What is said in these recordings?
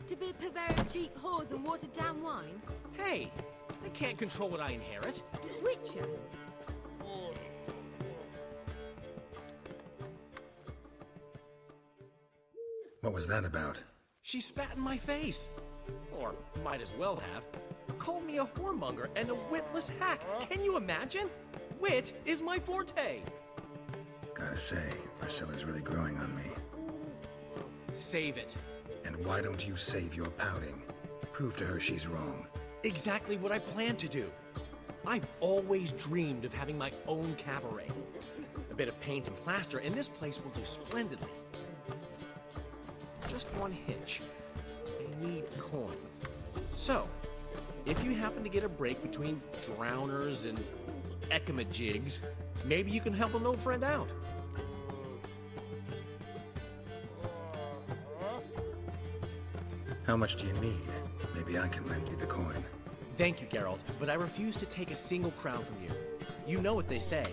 To be a purveyor of cheap whores and watered-down wine? Hey, I can't control what I inherit. Witcher? What was that about? She spat in my face. Or might as well have. Called me a whoremonger and a witless hack. Can you imagine? Wit is my forte. Gotta say, Priscilla's really growing on me. Save it. And why don't you save your pouting? Prove to her she's wrong. Exactly what I plan to do. I've always dreamed of having my own cabaret. A bit of paint and plaster, and this place will do splendidly. Just one hitch. I need coin. So, if you happen to get a break between drowners and ecamajigs, maybe you can help an old friend out. How much do you need? Maybe I can lend you the coin. Thank you, Geralt, but I refuse to take a single crown from you. You know what they say.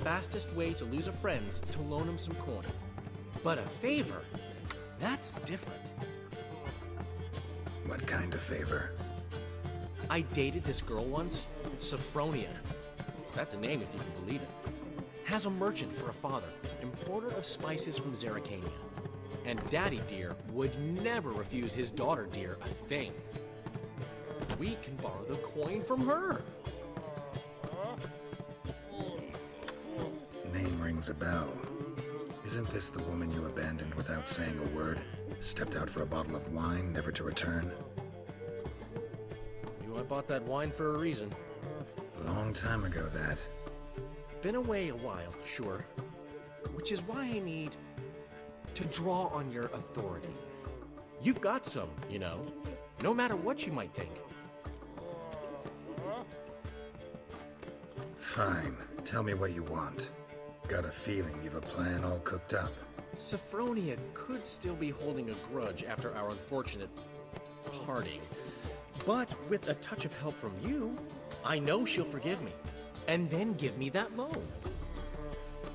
Fastest way to lose a friend's to loan him some coin. But a favor, that's different. What kind of favor? I dated this girl once, Sophronia. That's a name if you can believe it. Has a merchant for a father, importer of spices from Zerrikania. And Daddy Dear would never refuse his daughter Dear a thing. We can borrow the coin from her. Name rings a bell. Isn't this the woman you abandoned without saying a word? Stepped out for a bottle of wine, never to return? I bought that wine for a reason. A long time ago, that. Been away a while, sure. Which is why I need to draw on your authority. You've got some, you know, no matter what you might think. Fine. Tell me what you want. Got a feeling you've a plan all cooked up. Sophronia could still be holding a grudge after our unfortunate parting. But with a touch of help from you, I know she'll forgive me. And then give me that loan.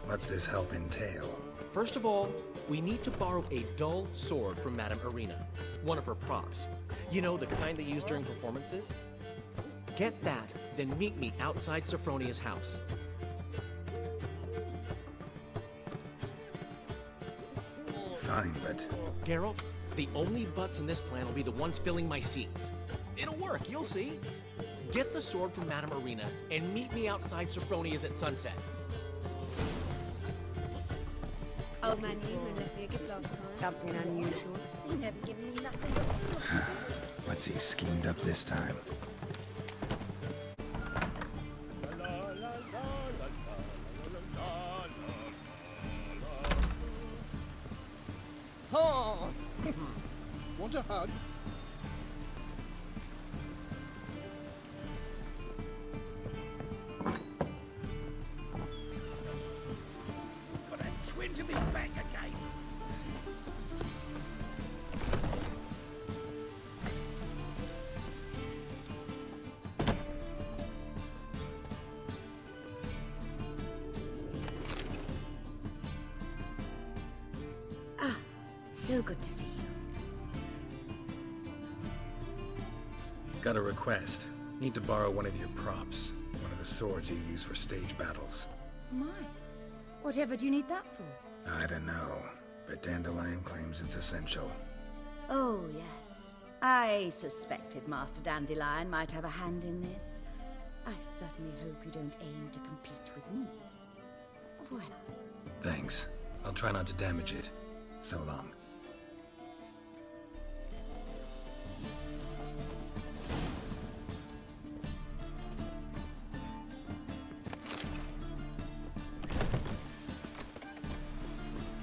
What's this help entail? First of all, we need to borrow a dull sword from Madame Irina, one of her props. You know, the kind they use during performances? Get that, then meet me outside Sophronia's house. Fine, but... Geralt, the only butts in this plan will be the ones filling my seats. It'll work, you'll see. Get the sword from Madame Irina and meet me outside Sophronia's at sunset. Old man, you left me a gift last time. Something unusual. He never given me nothing. What's he schemed up this time? Oh! Want a hug? Got a twinge of me back again. So good to see you. Got a request. Need to borrow one of your props. One of the swords you use for stage battles. My. Whatever do you need that for? I don't know, but Dandelion claims it's essential. Oh, yes. I suspected Master Dandelion might have a hand in this. I certainly hope you don't aim to compete with me. Voilà. Thanks. I'll try not to damage it. So long.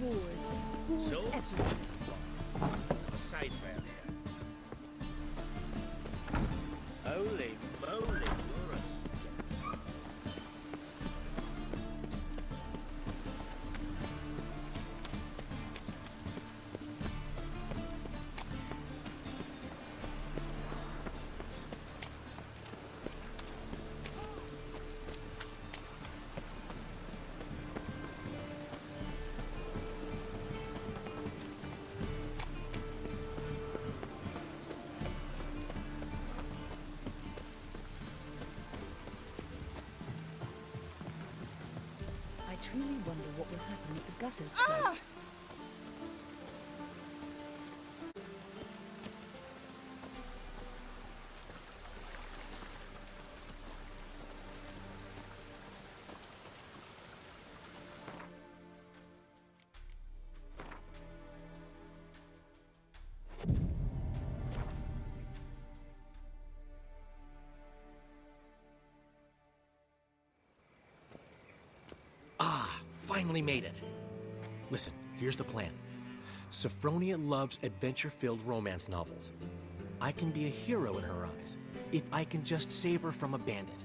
Wars everywhere. Safe round here. Holy moly, you're a sticker. really wonder what will happen if the gutter's clogged. Finally made it. Listen, here's the plan. Sophronia loves adventure-filled romance novels. I can be a hero in her eyes if I can just save her from a bandit.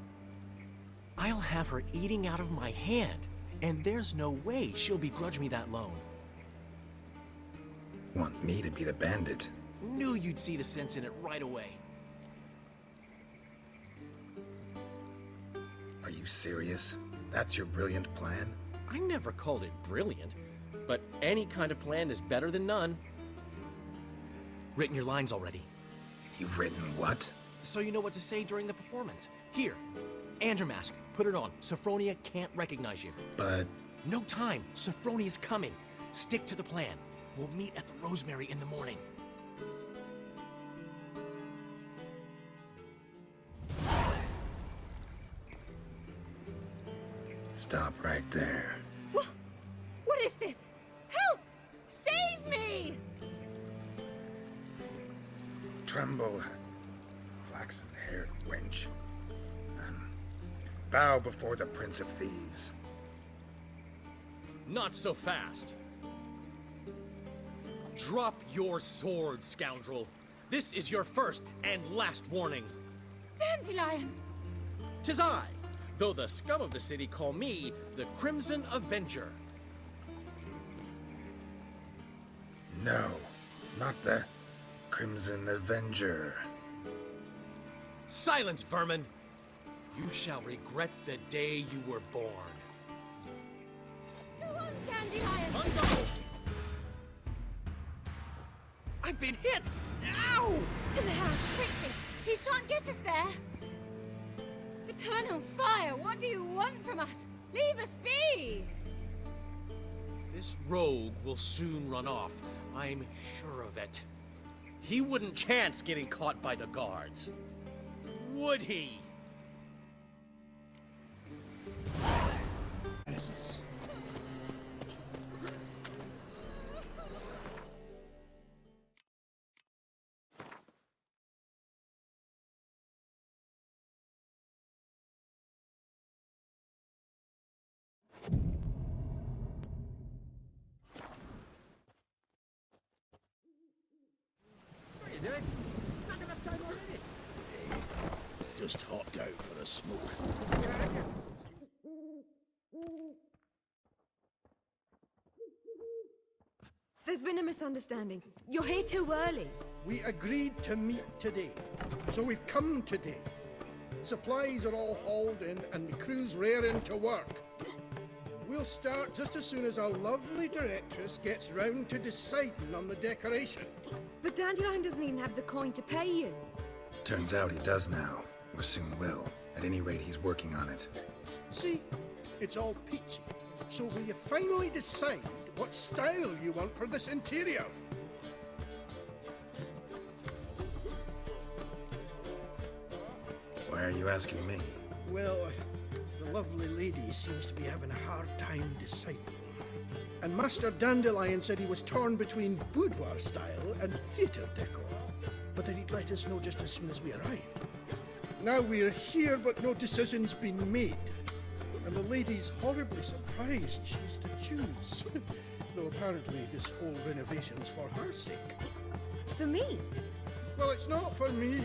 I'll have her eating out of my hand, and there's no way she'll begrudge me that loan. Want me to be the bandit? Knew you'd see the sense in it right away. Are you serious? That's your brilliant plan? I never called it brilliant, but any kind of plan is better than none. Written your lines already. You've written what? So you know what to say during the performance. Here, and your mask. Put it on. Sophronia can't recognize you. But... No time. Sophronia's coming. Stick to the plan. We'll meet at the Rosemary in the morning. Stop right there. What is this? Help! Save me! Tremble, flaxen-haired wench. Bow before the Prince of Thieves. Not so fast. Drop your sword, scoundrel. This is your first and last warning. Dandelion! 'Tis I, though the scum of the city call me the Crimson Avenger. No, not the Crimson Avenger. Silence, vermin! You shall regret the day you were born. Go on, Dandelion! Ungo! I've been hit! Ow! To the house, quickly! He shan't get us there! Eternal fire, what do you want from us? Leave us be! This rogue will soon run off. I'm sure of it. He wouldn't chance getting caught by the guards. Would he? What are you doing? Not enough time already. Just hopped out for a smoke. There's been a misunderstanding. You're here too early. We agreed to meet today, so we've come today. Supplies are all hauled in and the crew's raring to work. We'll start just as soon as our lovely directress gets round to deciding on the decoration. But Dandelion doesn't even have the coin to pay you. Turns out he does now, or soon will. At any rate, he's working on it. See, it's all peachy. So will you finally decide what style you want for this interior? Why are you asking me? Well, the lovely lady seems to be having a hard time deciding. And Master Dandelion said he was torn between boudoir style and theatre decor, but that he'd let us know just as soon as we arrived. Now we're here, but no decision's been made. And the lady's horribly surprised she's to choose. Though apparently this whole renovation's for her sake. For me? Well, it's not for me.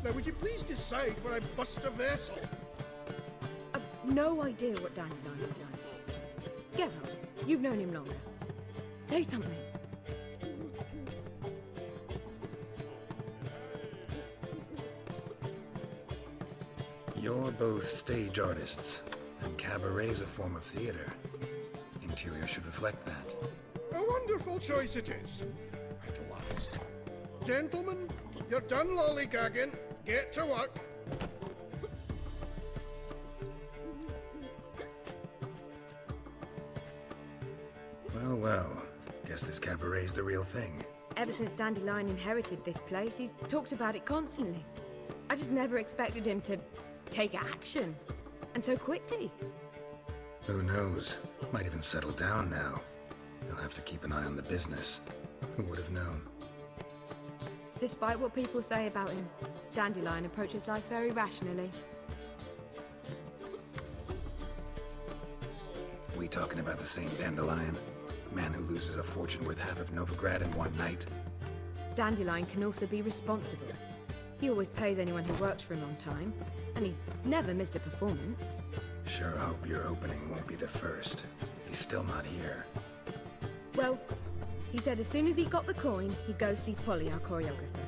Now, would you please decide where I bust a vessel? I've no idea what Dandelion would like. Geralt, you've known him longer. Say something. You're both stage artists, and cabaret's a form of theater. Interior should reflect that. A wonderful choice it is. At last. Gentlemen, you're done lollygagging. Get to work. Well, guess this cabaret's the real thing. Ever since Dandelion inherited this place, he's talked about it constantly. I just never expected him to take action. And so quickly. Who knows? Might even settle down now. He'll have to keep an eye on the business. Who would have known? Despite what people say about him, Dandelion approaches life very rationally. We talking about the same Dandelion? Man who loses a fortune worth half of Novigrad in one night? Dandelion can also be responsible. He always pays anyone who works for him on time, and he's never missed a performance. Sure hope your opening won't be the first. He's still not here. Well, he said as soon as he got the coin, he'd go see Polly, our choreographer.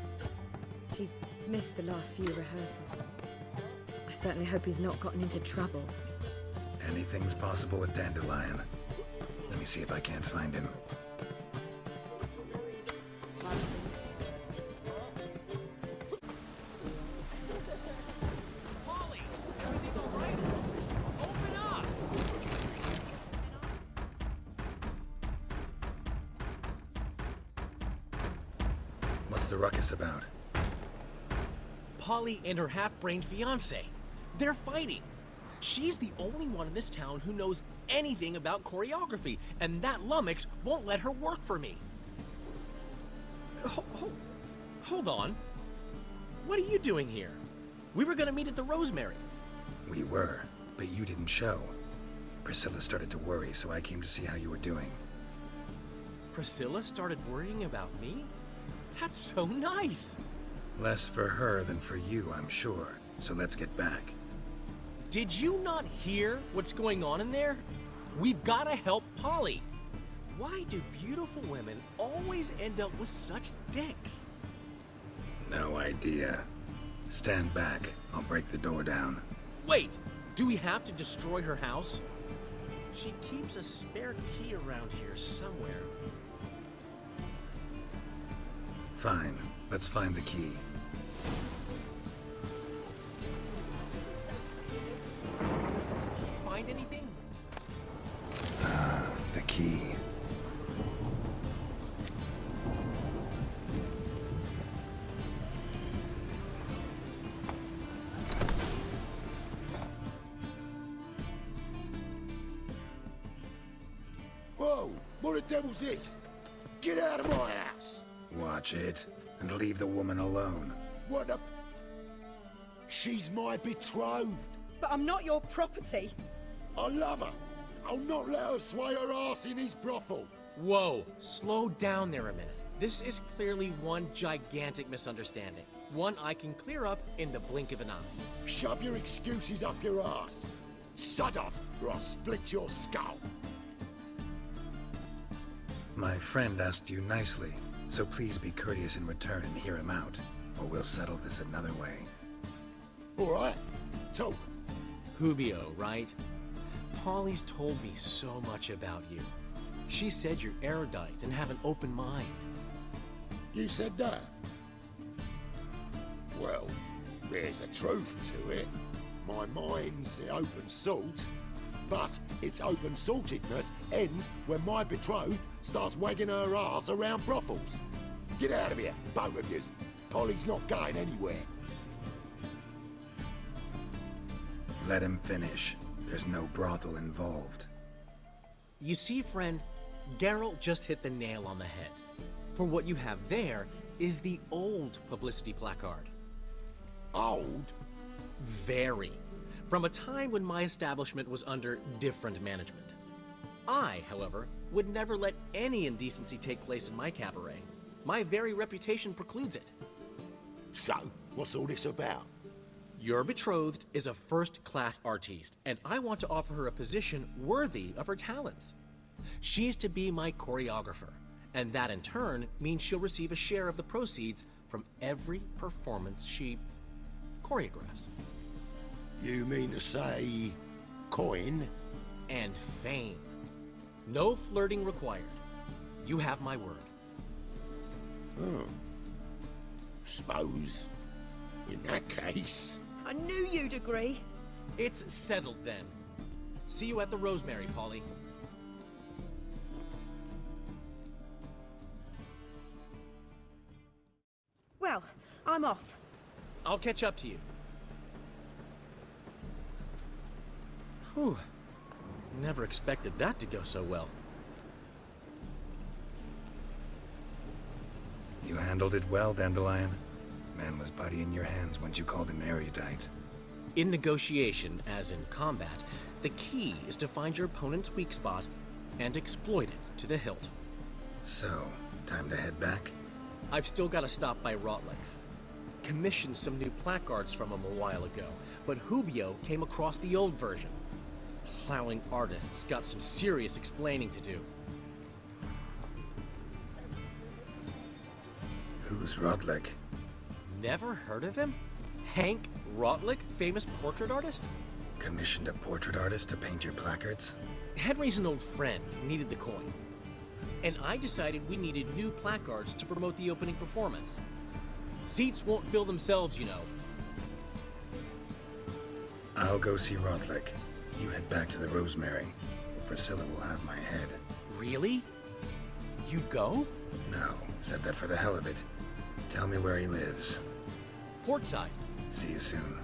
She's missed the last few rehearsals. I certainly hope he's not gotten into trouble. Anything's possible with Dandelion. Let me see if I can't find him. Polly, everything all right? Open up! What's the ruckus about? Polly and her half-brained fiancé. They're fighting. She's the only one in this town who knows anything about choreography, and that lummox won't let her work for me. Hold on. What are you doing here? We were gonna meet at the Rosemary. We were, but you didn't show. Priscilla started to worry, so I came to see how you were doing. Priscilla started worrying about me? That's so nice. Less for her than for you, I'm sure. So let's get back. Did you not hear what's going on in there? We've gotta help Polly. Why do beautiful women always end up with such dicks? No idea. Stand back. I'll break the door down. Wait, do we have to destroy her house? She keeps a spare key around here somewhere. Fine. Let's find the key. Find anything? The key. Whoa! What the devil's this? Get out of my house! Watch it, and leave the woman alone. What the... She's my betrothed. But I'm not your property. I love her. I'll not let her sway her ass in his brothel. Whoa, slow down there a minute. This is clearly one gigantic misunderstanding. One I can clear up in the blink of an eye. Shove your excuses up your ass. Sod off, or I'll split your skull. My friend asked you nicely, so please be courteous in return and hear him out, or we'll settle this another way. All right, talk. Hubio, right? Polly's told me so much about you. She said you're erudite and have an open mind. You said that? Well, there's a truth to it. My mind's the open salt, but its open saltedness ends when my betrothed starts wagging her ass around brothels. Get out of here, both of yous. Polly's not going anywhere. Let him finish. There's no brothel involved. You see, friend, Geralt just hit the nail on the head. For what you have there is the old publicity placard. Old? Very. From a time when my establishment was under different management. I, however, would never let any indecency take place in my cabaret. My very reputation precludes it. So, what's all this about? Your betrothed is a first-class artiste, and I want to offer her a position worthy of her talents. She's to be my choreographer, and that in turn means she'll receive a share of the proceeds from every performance she choreographs. You mean to say... coin? And fame. No flirting required. You have my word. Oh. Suppose... in that case... I knew you'd agree. It's settled then. See you at the Rosemary, Polly. Well, I'm off. I'll catch up to you. Whew. Never expected that to go so well. You handled it well, Dandelion. Man was body in your hands once you called him erudite. In negotiation, as in combat, the key is to find your opponent's weak spot and exploit it to the hilt. So, time to head back? I've still got to stop by Rotlick's. Commissioned some new placards from him a while ago, but Hubio came across the old version. Plowing artists got some serious explaining to do. Who's Rotlick? Never heard of him? Hank Rotlick, famous portrait artist? Commissioned a portrait artist to paint your placards? Henry's an old friend, needed the coin. And I decided we needed new placards to promote the opening performance. Seats won't fill themselves, you know. I'll go see Rotlick. You head back to the Rosemary, or Priscilla will have my head. Really? You'd go? No, said that for the hell of it. Tell me where he lives. Portside. See you soon.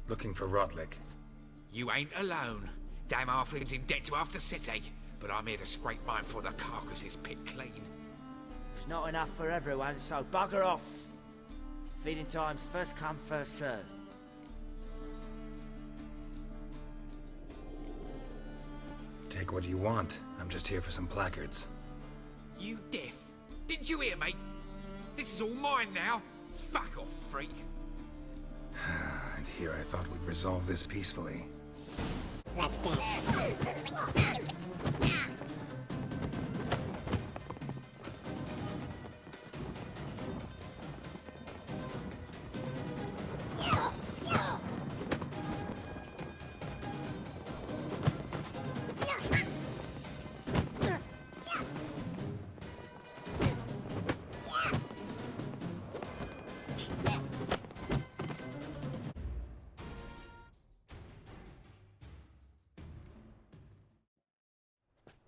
Looking for Rotlick. You ain't alone. Damn halfling's in debt to half the city, but I'm here to scrape mine before the carcass is pit clean. There's not enough for everyone, so bugger off. Feeding time's first come, first served. Take what you want. I'm just here for some placards. You deaf? Didn't you hear me? This is all mine now. Fuck off, freak. And here I thought we'd resolve this peacefully. Let's dance.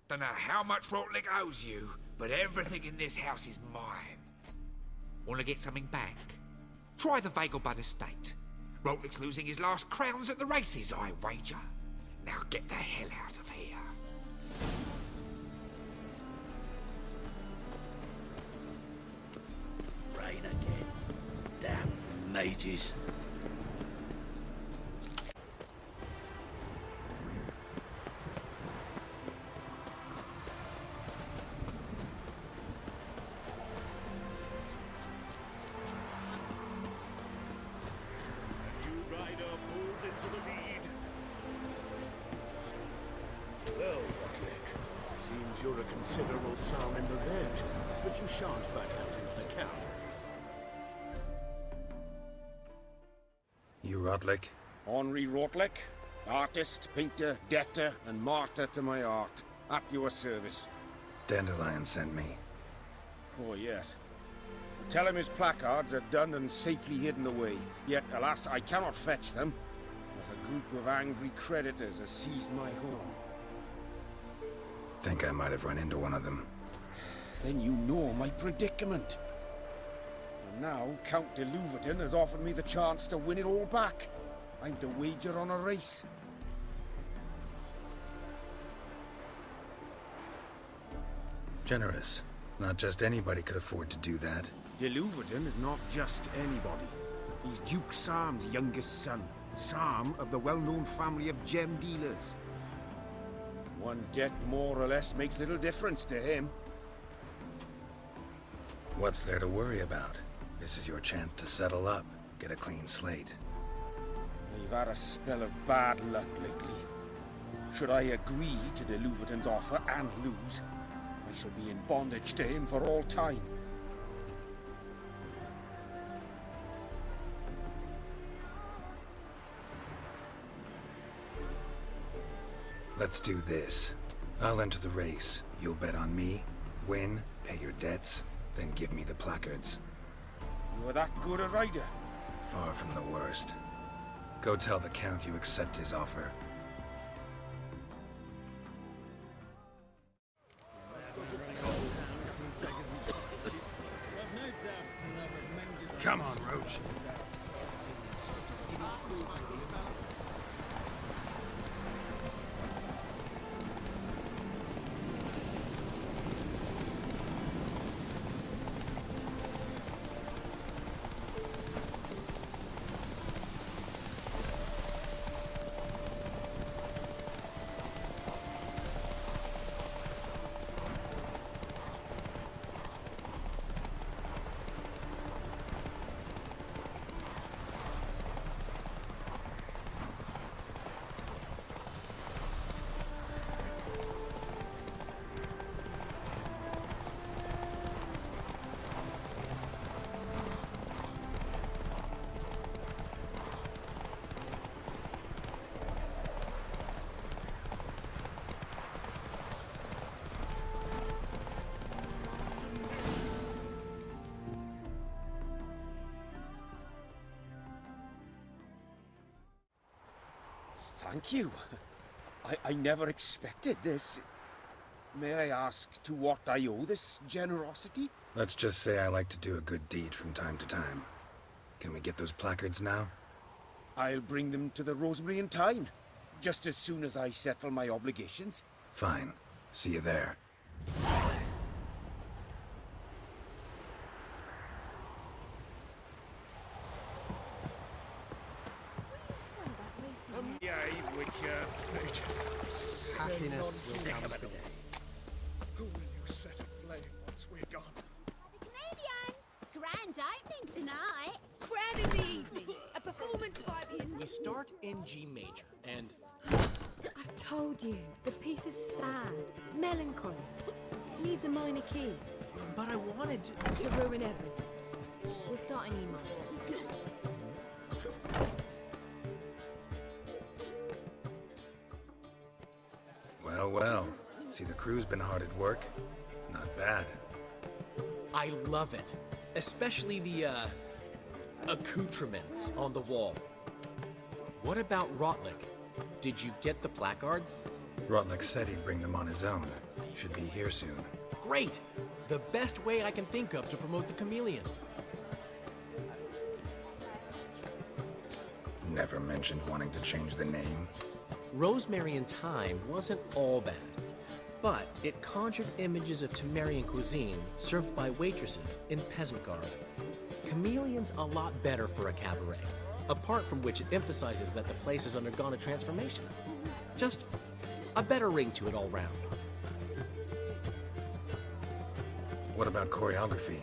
Don't know how much Rotlick owes you, but everything in this house is mine. Want to get something back? Try the Vegabud estate. Rotlick's losing his last crowns at the races, I wager. Now get the hell out of here. Rain again. Damn mages. Well, Rotlick, seems you're a considerable sum in the red, but you shan't back out in an account. You Rotlick? Henri Rotlick, artist, painter, debtor, and martyr to my art. At your service. Dandelion sent me. Oh, yes. Tell him his placards are done and safely hidden away. Yet, alas, I cannot fetch them, as a group of angry creditors has seized my home. Think I might have run into one of them. Then you know my predicament. And now, Count de Louverton has offered me the chance to win it all back. I'm to wager on a race. Generous. Not just anybody could afford to do that. De Louverton is not just anybody. He's Duke Sam's youngest son. Sam of the well-known family of gem dealers. One debt more or less makes little difference to him. What's there to worry about? This is your chance to settle up, get a clean slate. You've had a spell of bad luck lately. Should I agree to de Louverton's offer and lose, I shall be in bondage to him for all time. Let's do this. I'll enter the race. You'll bet on me, win, pay your debts, then give me the placards. You're that good a rider? Far from the worst. Go tell the Count you accept his offer. Come on, Roach. Thank you. I never expected this. May I ask to what I owe this generosity? Let's just say I like to do a good deed from time to time. Can we get those placards now? I'll bring them to the Rosemary and Thyme, just as soon as I settle my obligations. Fine. See you there. Happiness will come today. Who will you set aflame once we're gone? Chamaeleon! Grand opening tonight. Crown in the evening. A performance by the... We start in G major, and I've told you, the piece is sad, melancholy. It needs a minor key. but I wanted To ruin everything. We'll start in E minor. Well, well. See, the crew's been hard at work. Not bad. I love it, especially the accoutrements on the wall. What about Rotlick? Did you get the placards? Rotlick said he'd bring them on his own. Should be here soon. Great! The best way I can think of to promote the Chamaeleon. Never mentioned wanting to change the name. Rosemary and Thyme wasn't all bad, but it conjured images of Temerian cuisine served by waitresses in peasant garb. Chamaeleon's a lot better for a cabaret, apart from which it emphasizes that the place has undergone a transformation. Just a better ring to it all round. What about choreography?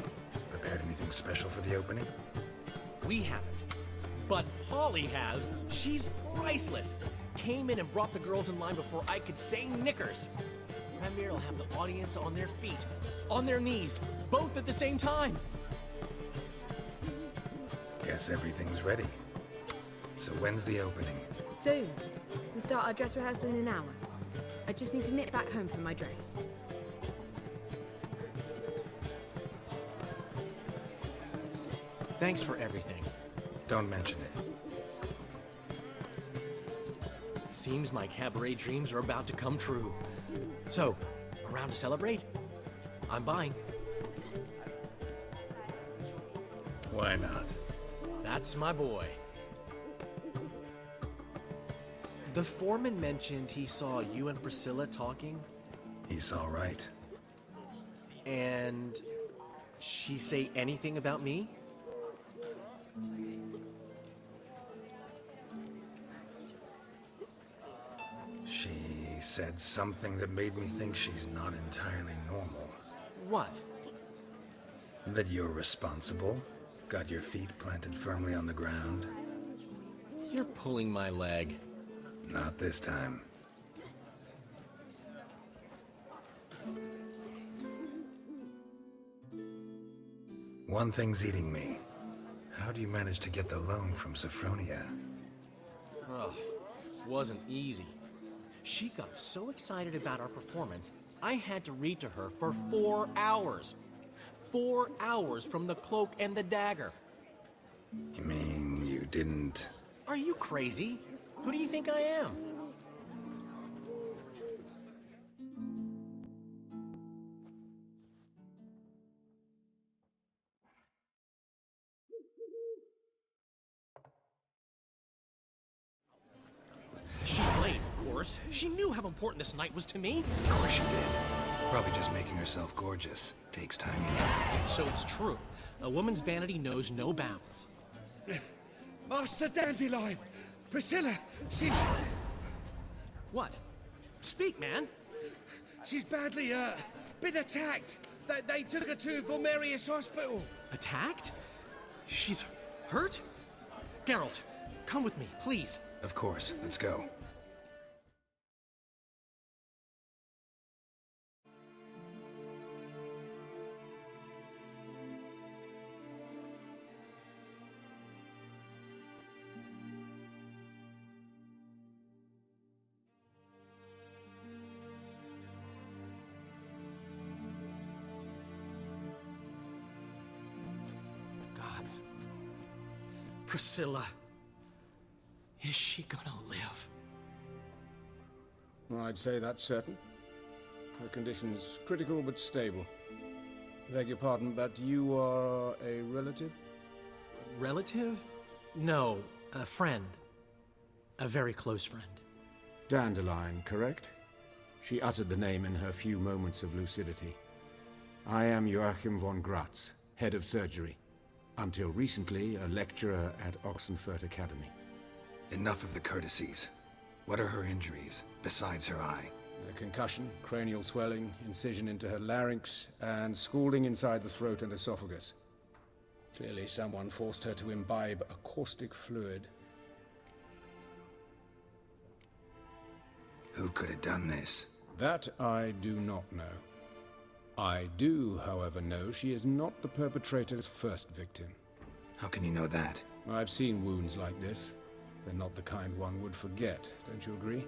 Prepared anything special for the opening? We haven't. But Polly has. She's priceless. Came in and brought the girls in line before I could say knickers. Premier will have the audience on their feet, on their knees, both at the same time. Guess everything's ready. So when's the opening? Soon. We start our dress rehearsal in an hour. I just need to nip back home for my dress. Thanks for everything. Don't mention it. Seems my cabaret dreams are about to come true. So, around to celebrate? I'm buying. Why not? That's my boy. The foreman mentioned he saw you and Priscilla talking. He's all right. And she say anything about me? She said something that made me think she's not entirely normal. What? That you're responsible, got your feet planted firmly on the ground. You're pulling my leg. Not this time. One thing's eating me. How do you manage to get the loan from Sophronia? Oh, wasn't easy. She got so excited about our performance, I had to read to her for 4 hours. 4 hours from the cloak and the dagger. You mean you didn't... Are you crazy? Who do you think I am? She's late, of course. She knew how important this night was to me. Of course she did. Probably just making herself gorgeous. Takes time, you know. So it's true. A woman's vanity knows no bounds. Master Dandelion! Priscilla, she's... What? Speak, man. She's badly, been attacked. They took her to Vulmerius Hospital. Attacked? She's hurt? Geralt, come with me, please. Of course. Let's go. Gods. Priscilla. Is she gonna live? Well, I'd say that's certain. Her condition's critical but stable. Beg your pardon, but you are a relative? Relative? No, a friend. A very close friend. Dandelion, correct? She uttered the name in her few moments of lucidity. I am Joachim von Gratz, head of surgery. Until recently, a lecturer at Oxenfurt Academy. Enough of the courtesies. What are her injuries, besides her eye? A concussion, cranial swelling, incision into her larynx, and scalding inside the throat and esophagus. Clearly someone forced her to imbibe a caustic fluid. Who could have done this? That I do not know. I do, however, know she is not the perpetrator's first victim. How can you know that? I've seen wounds like this. They're not the kind one would forget, don't you agree?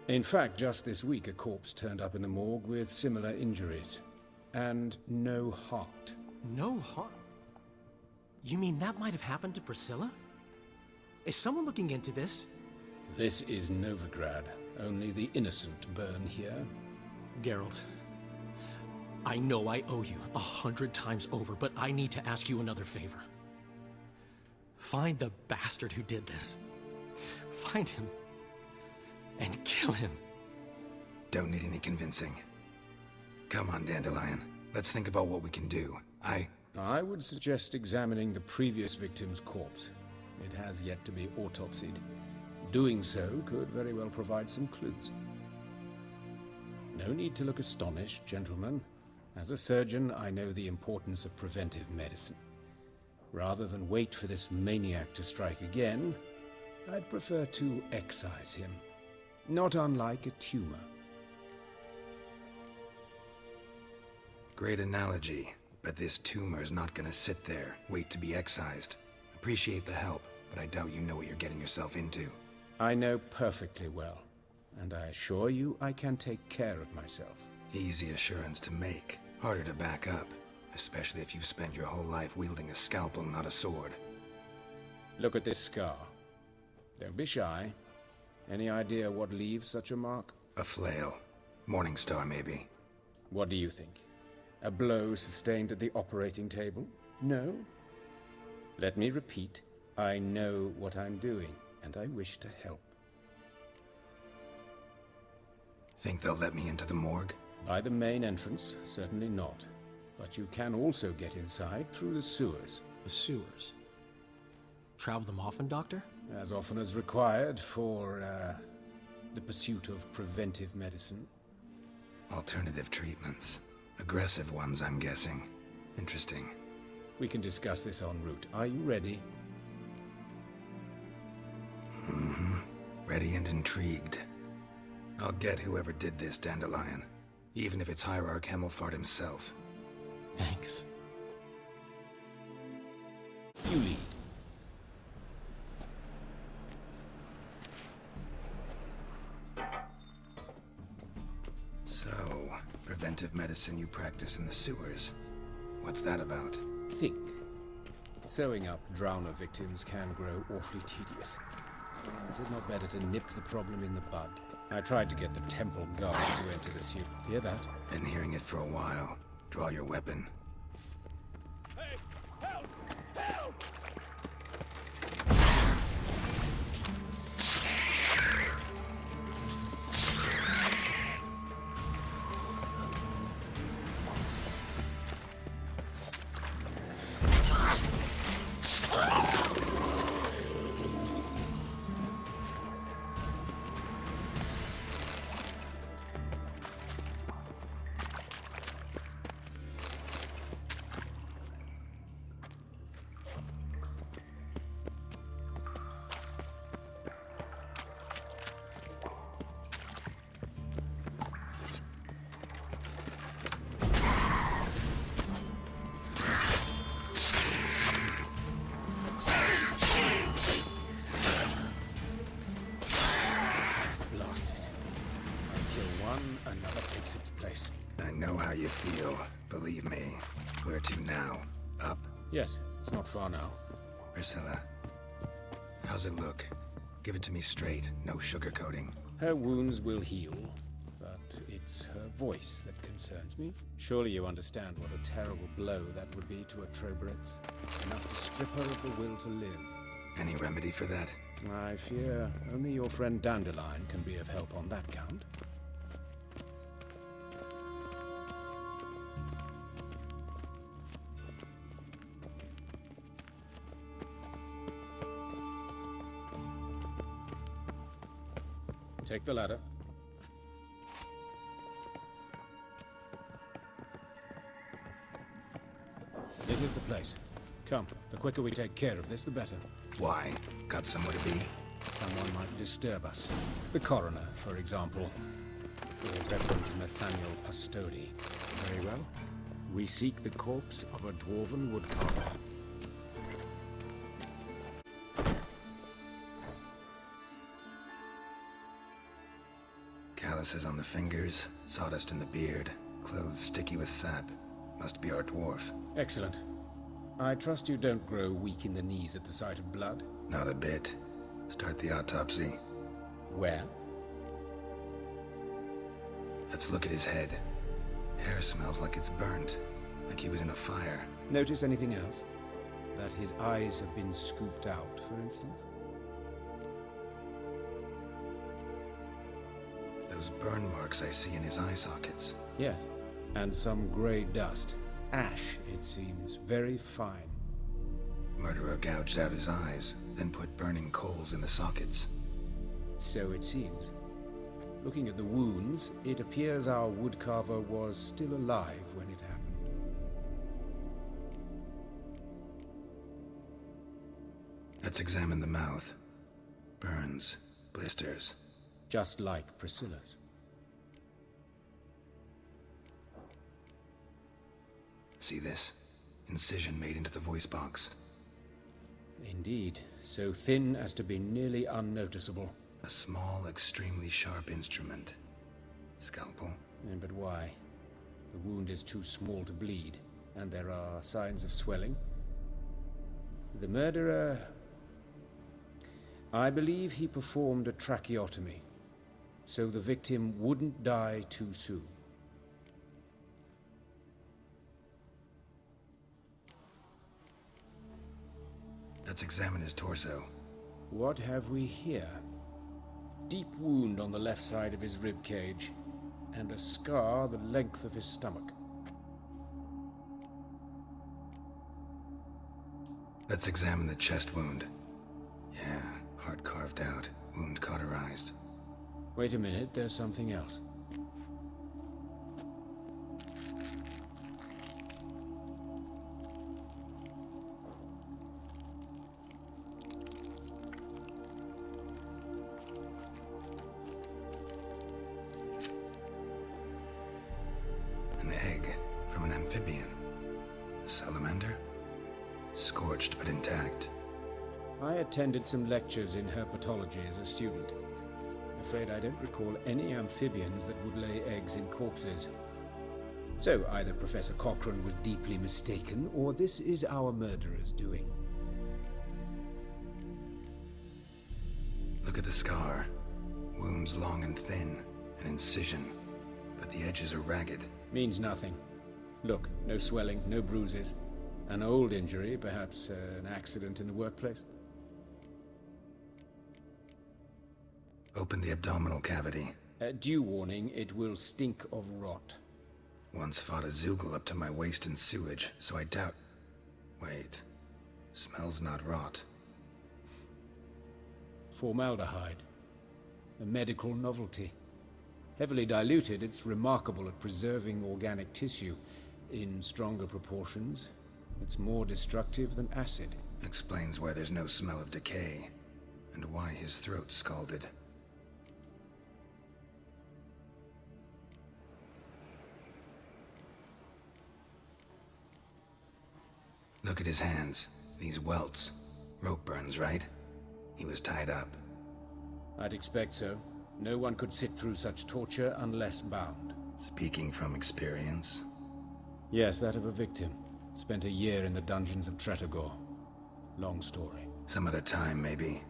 In fact, just this week a corpse turned up in the morgue with similar injuries. And no heart. No heart? You mean that might have happened to Priscilla? Is someone looking into this? This is Novigrad. Only the innocent burn here. Geralt, I know I owe you 100 times over, but I need to ask you another favor. Find the bastard who did this. Find him. And kill him. Don't need any convincing. Come on, Dandelion. Let's think about what we can do. I would suggest examining the previous victim's corpse. It has yet to be autopsied. Doing so could very well provide some clues. No need to look astonished, gentlemen. As a surgeon, I know the importance of preventive medicine. Rather than wait for this maniac to strike again, I'd prefer to excise him. Not unlike a tumor. Great analogy, but this tumor's not gonna sit there, wait to be excised. Appreciate the help, but I doubt you know what you're getting yourself into. I know perfectly well, and I assure you I can take care of myself. Easy assurance to make, harder to back up. Especially if you've spent your whole life wielding a scalpel, not a sword. Look at this scar. Don't be shy. Any idea what leaves such a mark? A flail. Morningstar, maybe. What do you think? A blow sustained at the operating table? No? Let me repeat. I know what I'm doing, and I wish to help. Think they'll let me into the morgue? By the main entrance, certainly not. But you can also get inside through the sewers. The sewers? Travel them often, Doctor? As often as required for, the pursuit of preventive medicine. Alternative treatments. Aggressive ones, I'm guessing. Interesting. We can discuss this en route. Are you ready? Mm-hmm. Ready and intrigued. I'll get whoever did this, Dandelion. Even if it's Hierarch Hemmelfart himself. Thanks. You lead. So, preventive medicine you practice in the sewers. What's that about? Think. Sewing up drowner victims can grow awfully tedious. Is it not better to nip the problem in the bud? I tried to get the temple guard to enter the suit. Hear that? Been hearing it for a while. Draw your weapon. Hey, help! Help! I know how you feel. Believe me. Where to now? Up? Yes, it's not far now. Priscilla, how's it look? Give it to me straight, no sugarcoating. Her wounds will heal, but it's her voice that concerns me. Surely you understand what a terrible blow that would be to a Troberets. Enough to strip her of the will to live. Any remedy for that? I fear only your friend Dandelion can be of help on that count. Take the ladder. This is the place. Come, the quicker we take care of this, the better. Why? Got somewhere to be? Someone might disturb us. The coroner, for example. Or Reverend Nathaniel Pastodi. Very well. We seek the corpse of a dwarven woodcarver. Calluses on the fingers, sawdust in the beard, clothes sticky with sap. Must be our dwarf. Excellent. I trust you don't grow weak in the knees at the sight of blood? Not a bit. Start the autopsy. Where? Let's look at his head. Hair smells like it's burnt, like he was in a fire. Notice anything else? That his eyes have been scooped out, for instance? Those burn marks I see in his eye sockets. Yes, and some grey dust. Ash, it seems, very fine. Murderer gouged out his eyes, then put burning coals in the sockets. So it seems. Looking at the wounds, it appears our woodcarver was still alive when it happened. Let's examine the mouth. Burns, blisters. Just like Priscilla's. See this? Incision made into the voice box. Indeed, so thin as to be nearly unnoticeable. A small, extremely sharp instrument. Scalpel? But why? The wound is too small to bleed, and there are signs of swelling. The murderer... I believe he performed a tracheotomy, so the victim wouldn't die too soon. Let's examine his torso. What have we here? Deep wound on the left side of his rib cage, and a scar the length of his stomach. Let's examine the chest wound. Yeah, heart carved out, wound cauterized. Wait a minute, there's something else. amphibian. A salamander? Scorched but intact. I attended some lectures in herpetology as a student. Afraid I don't recall any amphibians that would lay eggs in corpses. So either Professor Cochrane was deeply mistaken, or this is our murderer's doing. Look at the scar. Wounds long and thin, an incision, but the edges are ragged. Means nothing. Look, no swelling, no bruises. An old injury, perhaps an accident in the workplace. Open the abdominal cavity. Due warning, it will stink of rot. Once fought a Zoogle up to my waist in sewage, so I doubt... Wait. Smells not rot. Formaldehyde. A medical novelty. Heavily diluted, it's remarkable at preserving organic tissue. In stronger proportions, it's more destructive than acid. Explains why there's no smell of decay, and why his throat's scalded. Look at his hands. These welts. Rope burns, right? He was tied up. I'd expect so. No one could sit through such torture unless bound. Speaking from experience? Yes, that of a victim. Spent a year in the dungeons of Tretogor. Long story. Some other time, maybe.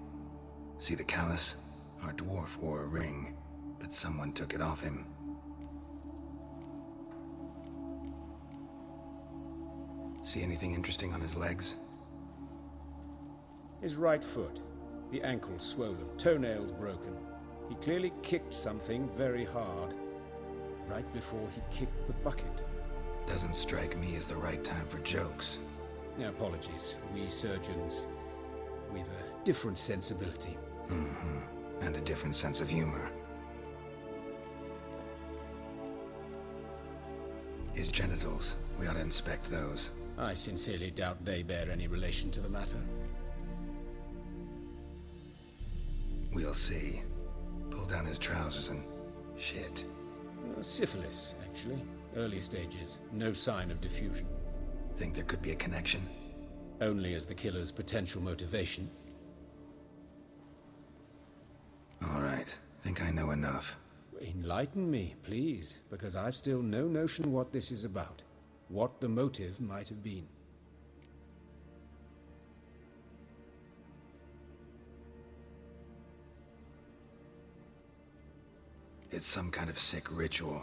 See the callus? Our dwarf wore a ring, but someone took it off him. See anything interesting on his legs? His right foot. The ankle swollen, toenails broken. He clearly kicked something very hard. Right before he kicked the bucket. Doesn't strike me as the right time for jokes. Apologies. We surgeons, we've a different sensibility. Mm-hmm. And a different sense of humor. His genitals. We ought to inspect those. I sincerely doubt they bear any relation to the matter. We'll see. Pull down his trousers and... shit. Syphilis, actually. Early stages. No sign of diffusion. Think there could be a connection? Only as the killer's potential motivation. All right. Think I know enough. Enlighten me, please, because I've still no notion what this is about. What the motive might have been. It's some kind of sick ritual.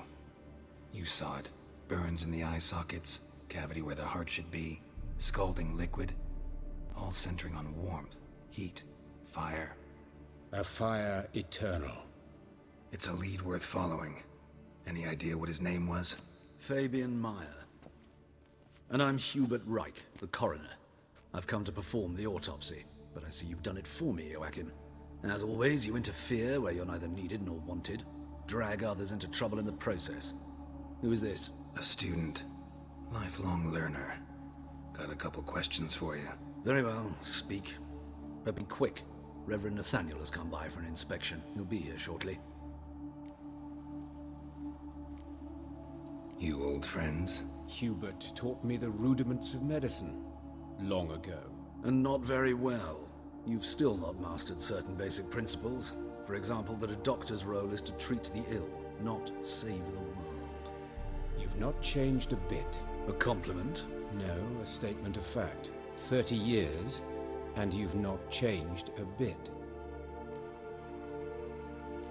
You saw it. Burns in the eye sockets, cavity where the heart should be, scalding liquid, all centering on warmth, heat, fire. A fire eternal. It's a lead worth following. Any idea what his name was? Fabian Meyer. And I'm Hubert Reich, the coroner. I've come to perform the autopsy, but I see you've done it for me, Joachim. As always, you interfere where you're neither needed nor wanted. Drag others into trouble in the process. Who is this? A student. Lifelong learner. Got a couple questions for you. Very well, speak. But be quick. Reverend Nathaniel has come by for an inspection. He'll be here shortly. You old friends? Hubert taught me the rudiments of medicine. Long ago. And not very well. You've still not mastered certain basic principles. For example, that a doctor's role is to treat the ill, not save the world. You've not changed a bit. A compliment? No, a statement of fact. 30 years, and you've not changed a bit.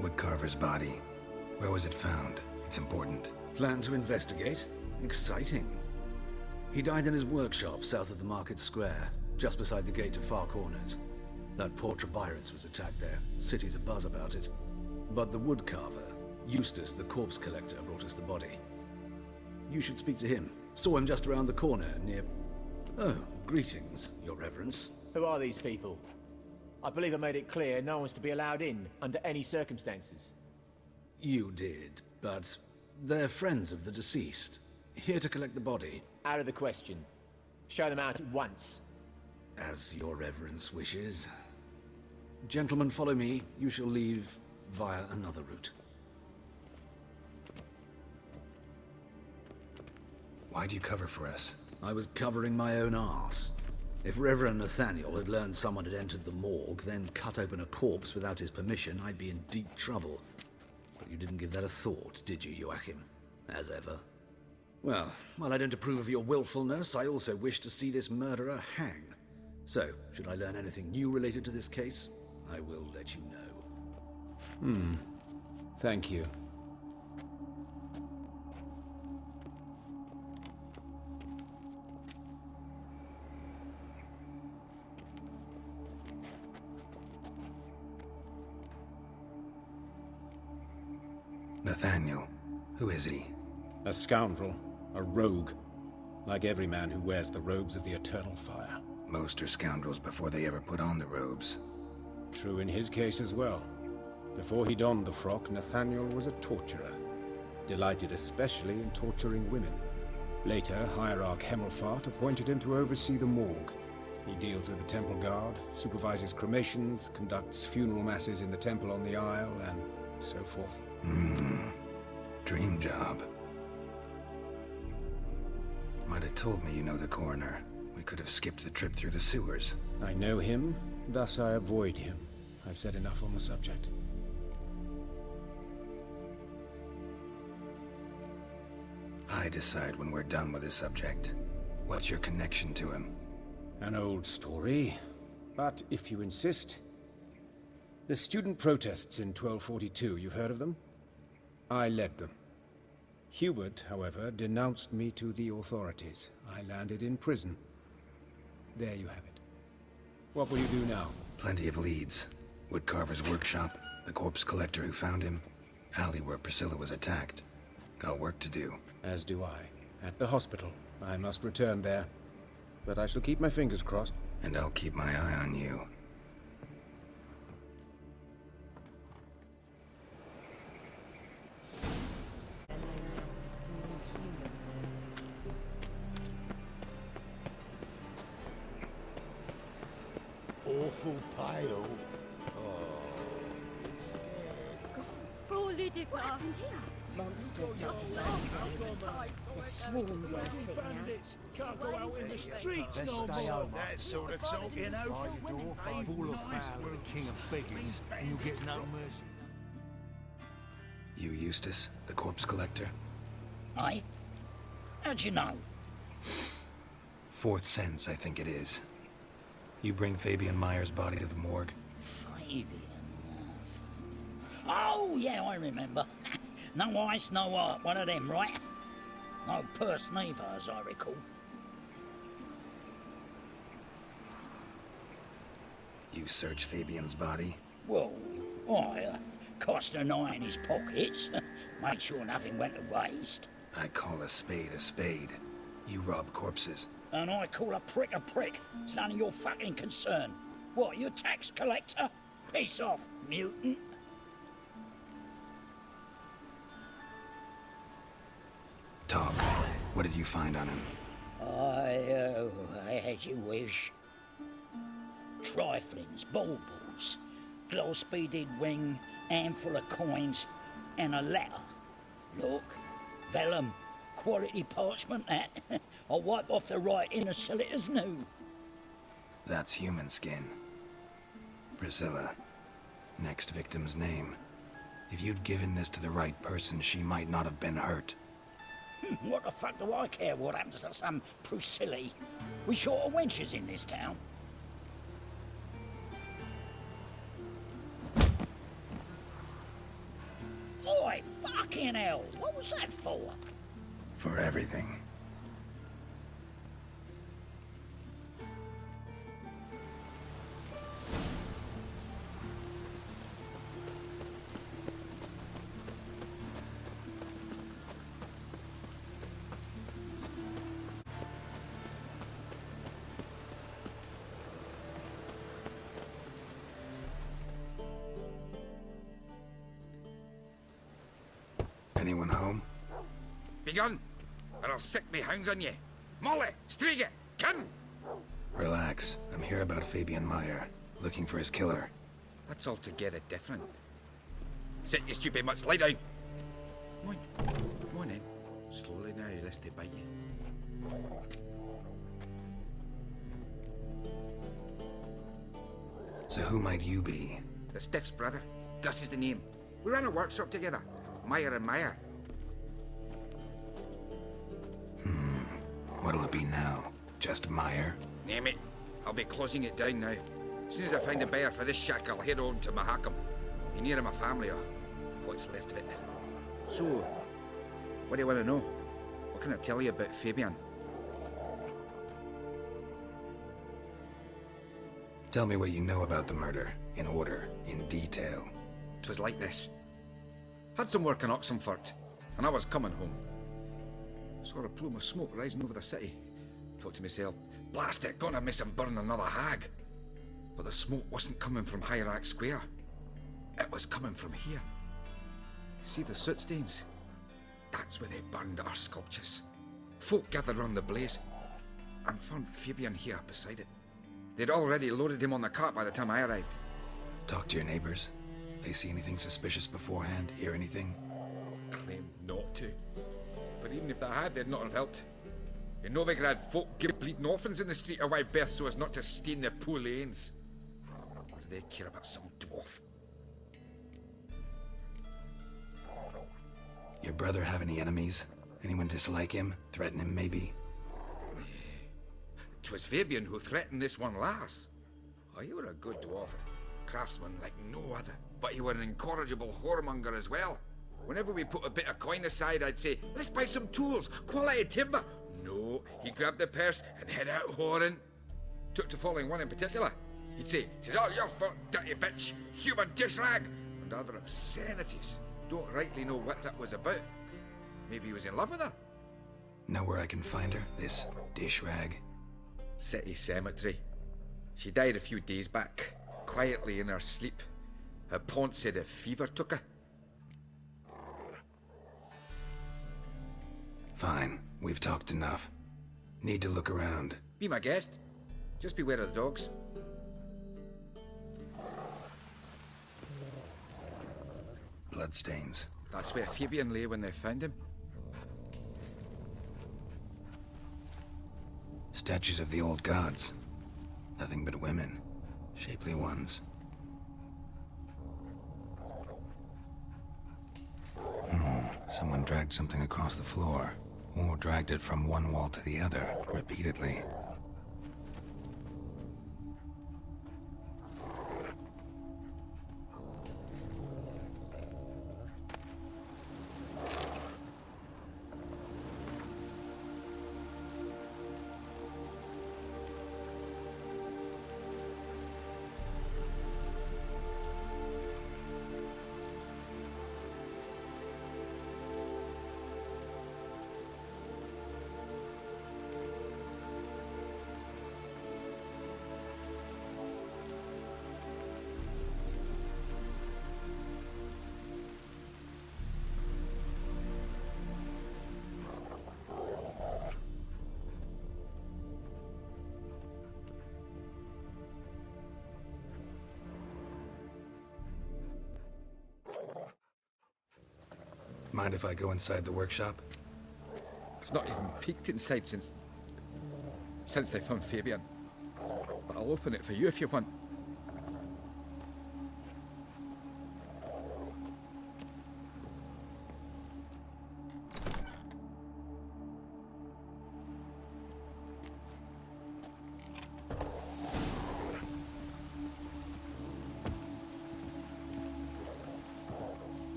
Woodcarver's body. Where was it found? It's important. Plan to investigate? Exciting. He died in his workshop south of the market square, just beside the gate to Far Corners. That poor Trebirates was attacked there. City's abuzz about it. But the woodcarver, Eustace the corpse collector, brought us the body. You should speak to him. Saw him just around the corner near... Oh, greetings, your reverence. Who are these people? I believe I made it clear no one's to be allowed in under any circumstances. You did, but they're friends of the deceased. Here to collect the body. Out of the question. Show them out at once. As your reverence wishes. Gentlemen, follow me. You shall leave via another route. Why'd you cover for us? I was covering my own arse. If Reverend Nathaniel had learned someone had entered the morgue, then cut open a corpse without his permission, I'd be in deep trouble. But you didn't give that a thought, did you, Joachim? As ever. Well, while I don't approve of your willfulness, I also wish to see this murderer hang. So, should I learn anything new related to this case, I will let you know. Thank you. Nathaniel, who is he? A scoundrel, a rogue, like every man who wears the robes of the Eternal Fire. Most are scoundrels before they ever put on the robes. True in his case as well. Before he donned the frock, Nathaniel was a torturer, delighted especially in torturing women. Later, Hierarch Hemmelfart appointed him to oversee the morgue. He deals with the temple guard, supervises cremations, conducts funeral masses in the temple on the Isle, and so forth. Dream job. Might have told me you know the coroner. We could have skipped the trip through the sewers. I know him, thus I avoid him. I've said enough on the subject. I decide when we're done with this subject. What's your connection to him? An old story, but if you insist. The student protests in 1242, you've heard of them? I led them. Hubert, however, denounced me to the authorities. I landed in prison. There you have it. What will you do now? Plenty of leads. Woodcarver's workshop, the corpse collector who found him, alley where Priscilla was attacked. Got work to do. As do I. At the hospital. I must return there. But I shall keep my fingers crossed. And I'll keep my eye on you. Awful pale. Poor Lydica. What happened here? Monsters must have burned down. The swarms are sitting out. Can't go out in the streets Let's no stay more. home. That sort of talk, you know. By your door, full of foul, the king of beggars, and you'll get no mercy. You Eustace, the corpse collector? Aye? How'd you know? Fourth sense, I think it is. You bring Fabian Meyer's body to the morgue? Fabian. Oh, yeah, I remember. No ice, no art, one of them, right? No purse neither, as I recall. You search Fabian's body? Well, I cast an eye in his pockets, made sure nothing went to waste. I call a spade a spade. You rob corpses. And I call a prick a prick. It's none of your fucking concern. What, you tax collector? Piss off, mutant. Talk. What did you find on him? As you wish. Triflings, baubles, gloss-beaded ring, handful of coins, and a letter. Look, vellum, quality parchment that. I'll wipe off the writing and sell it as new. That's human skin. Priscilla. Next victim's name. If you'd given this to the right person, she might not have been hurt. What the fuck do I care what happens to some Priscilla? We short of wenches in this town. Oi, fucking hell! What was that for? For everything. Anyone home? Begone, or I'll set me hounds on ye. Molly, Striga, come! Relax. I'm here about Fabian Meyer, looking for his killer. That's altogether different. Sit your stupid mutts, lie down. Come on then. Slowly now, lest they bite you. So who might you be? The Stiff's brother. Gus is the name. We ran a workshop together. Meyer and Meyer. What'll it be now? Just Meyer? Name it. I'll be closing it down now. As soon as I find a buyer for this shack, I'll head on to Mahakam. Be near my family, or what's left of it. So, what do you want to know? What can I tell you about Fabian? Tell me what you know about the murder, in order, in detail. 'Twas like this. Had some work in Oxenfurt, and I was coming home. Saw a plume of smoke rising over the city. Thought to myself, blast it, gonna miss and burn another hag. But the smoke wasn't coming from Hierarch Square. It was coming from here. See the soot stains? That's where they burned our sculptures. Folk gathered round the blaze, and found Fabian here beside it. They'd already loaded him on the cart by the time I arrived. Talk to your neighbors. They see anything suspicious beforehand? Hear anything? Claimed not to. But even if they had, they'd not have helped. In Novigrad, folk give bleeding orphans in the street a wide berth so as not to stain their poor lanes. Or do they care about some dwarf? Your brother have any enemies? Anyone dislike him? Threaten him, maybe? 'Twas Fabian who threatened this one last. Oh, you were a good dwarf, craftsman like no other. But you were an incorrigible whoremonger as well. Whenever we put a bit of coin aside, I'd say, let's buy some tools, quality timber. No, he grabbed the purse and head out whoring. Took to following one in particular. He'd say, "'Tis all your fault, dirty bitch, human dish rag," and other obscenities. Don't rightly know what that was about. Maybe he was in love with her. Know where I can find her, this dish rag? City cemetery. She died a few days back, quietly in her sleep. Her pont said a fever took her. Fine, we've talked enough. Need to look around. Be my guest. Just beware of the dogs. Bloodstains. That's where Fabian lay when they found him. Statues of the old gods. Nothing but women. Shapely ones. Someone dragged something across the floor. Or dragged it from one wall to the other, repeatedly. Mind if I go inside the workshop? I've not even peeked inside since they found Fabian. But I'll open it for you if you want.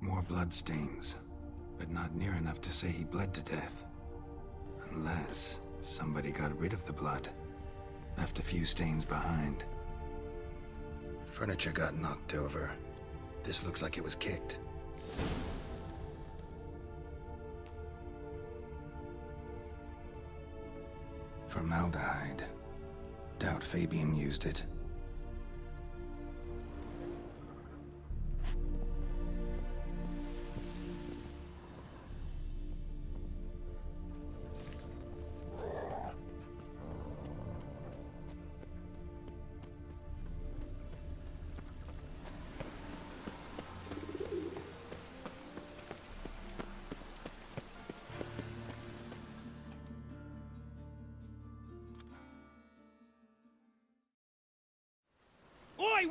More bloodstains, but not near enough to say he bled to death. Unless somebody got rid of the blood, left a few stains behind. Furniture got knocked over. This looks like it was kicked. Formaldehyde. Doubt Fabian used it.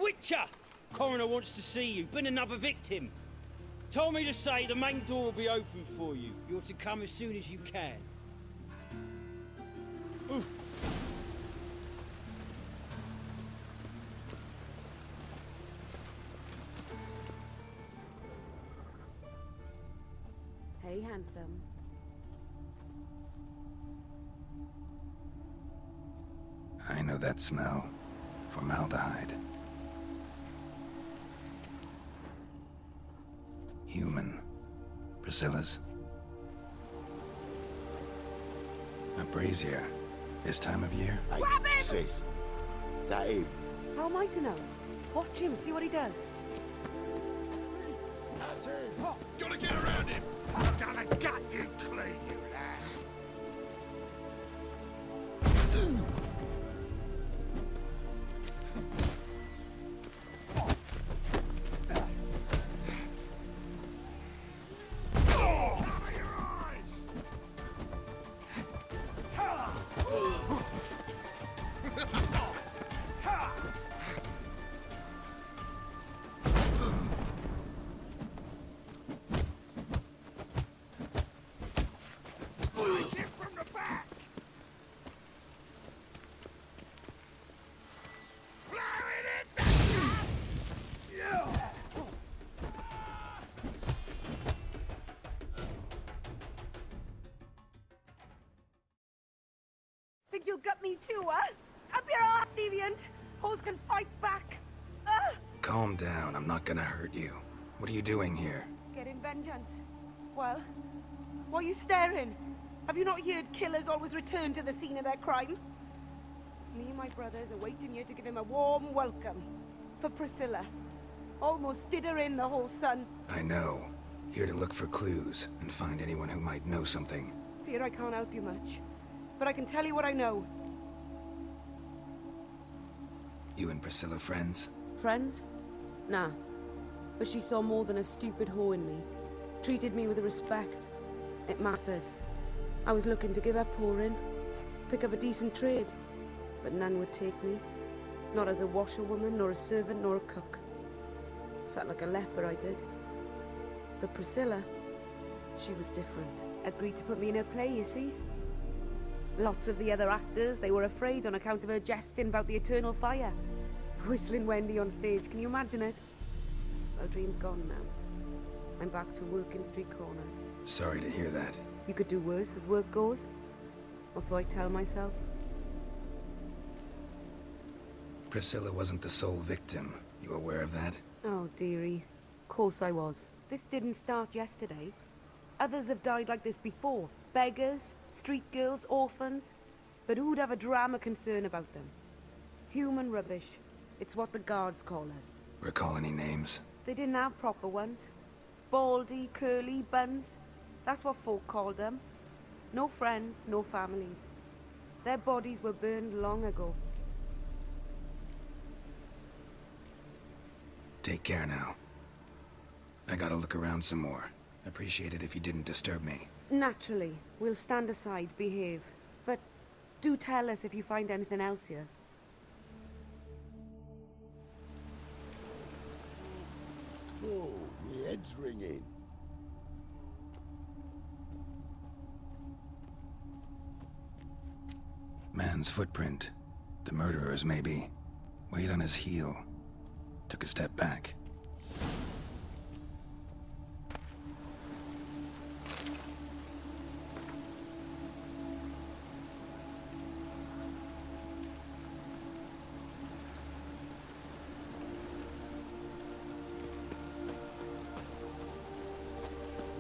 Witcher! Coroner wants to see you. Been another victim. Told me to say the main door will be open for you. You're to come as soon as you can. Ooh. Hey, handsome. I know that smell. Formaldehyde. Human. Priscilla's. A brazier. This time of year? Grab him! Sis, that him. How am I to know? Watch him, see what he does. That's him. Gotta get around him! I'm gonna gut you clean, you lass! Think you'll gut me too, huh? Up your ass, deviant! Hoes can fight back! Calm down, I'm not gonna hurt you. What are you doing here? Getting vengeance. Well, why are you staring? Have you not heard killers always return to the scene of their crime? Me and my brothers are waiting here to give him a warm welcome. For Priscilla. Almost did her in, the whole son. I know. Here to look for clues and find anyone who might know something. Fear I can't help you much. But I can tell you what I know. You and Priscilla friends? Friends? Nah. But she saw more than a stupid whore in me. Treated me with respect. It mattered. I was looking to give her pouring. Pick up a decent trade. But none would take me. Not as a washerwoman, nor a servant, nor a cook. Felt like a leper, I did. But Priscilla, she was different. Agreed to put me in her play, you see? Lots of the other actors, they were afraid on account of her jesting about the eternal fire. Whistling Wendy on stage, can you imagine it? Well, dream's gone now. I'm back to working street corners. Sorry to hear that. You could do worse as work goes. Or so I tell myself. Priscilla wasn't the sole victim. You aware of that? Oh, dearie. Course I was. This didn't start yesterday. Others have died like this before. Beggars, street girls, orphans. But who'd have a drama concern about them? Human rubbish. It's what the guards call us. Recall any names? They didn't have proper ones. Baldy, curly, buns. That's what folk called them. No friends, no families. Their bodies were burned long ago. Take care now. I gotta look around some more. Appreciate it if you didn't disturb me. Naturally. We'll stand aside, behave. But do tell us if you find anything else here. Oh, my head's ringing. Man's footprint. The murderer's maybe. Weight on his heel. Took a step back.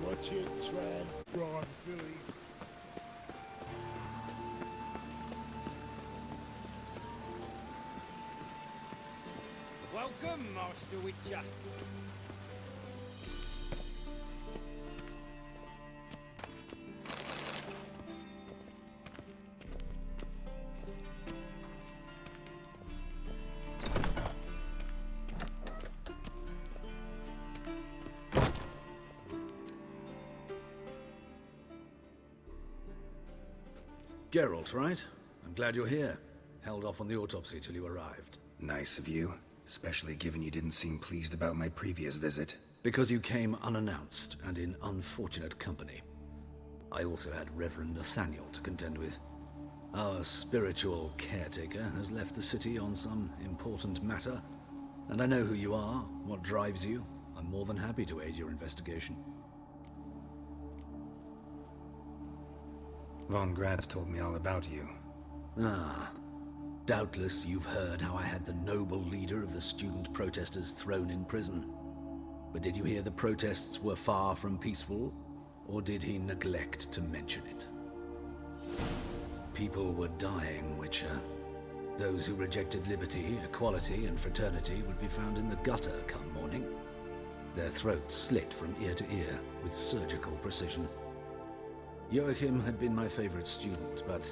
Watch it, Tran. Run, Philly. Welcome, Master Witcher. Geralt, right? I'm glad you're here. Held off on the autopsy till you arrived. Nice of you. Especially given you didn't seem pleased about my previous visit. Because you came unannounced and in unfortunate company. I also had Reverend Nathaniel to contend with. Our spiritual caretaker has left the city on some important matter, and I know who you are, what drives you. I'm more than happy to aid your investigation. Von Graz told me all about you. Ah. Doubtless you've heard how I had the noble leader of the student protesters thrown in prison. But did you hear the protests were far from peaceful, or did he neglect to mention it? People were dying, Witcher. Those who rejected liberty, equality, and fraternity would be found in the gutter come morning. Their throats slit from ear to ear with surgical precision. Joachim had been my favorite student, but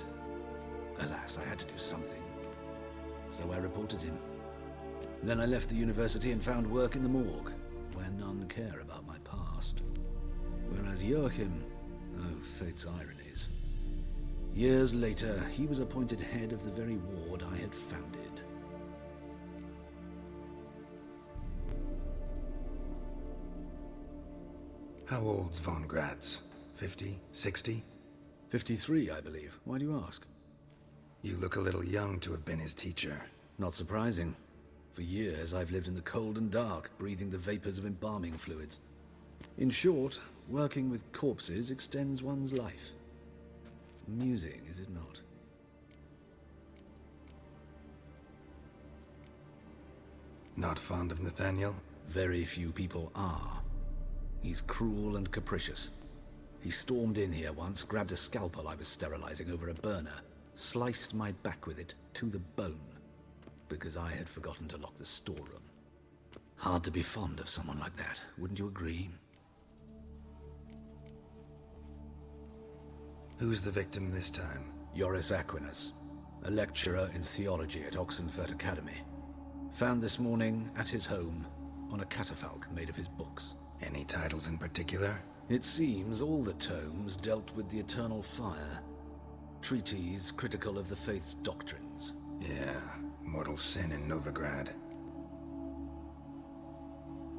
alas, I had to do something. So I reported him. Then I left the university and found work in the morgue, where none care about my past. Whereas Joachim, oh, fate's ironies. Years later, he was appointed head of the very ward I had founded. How old's Von Graz? 50? 60? 53, I believe. Why do you ask? You look a little young to have been his teacher. Not surprising. For years, I've lived in the cold and dark, breathing the vapors of embalming fluids. In short, working with corpses extends one's life. Amusing, is it not? Not fond of Nathaniel? Very few people are. He's cruel and capricious. He stormed in here once, grabbed a scalpel I was sterilizing over a burner, sliced my back with it to the bone, because I had forgotten to lock the storeroom. Hard to be fond of someone like that, wouldn't you agree? Who's the victim this time? Joris Aquinas, a lecturer in theology at Oxenfurt Academy. Found this morning at his home on a catafalque made of his books. Any titles in particular? It seems all the tomes dealt with the eternal fire. Treatises critical of the faith's doctrines. Yeah, mortal sin in Novigrad.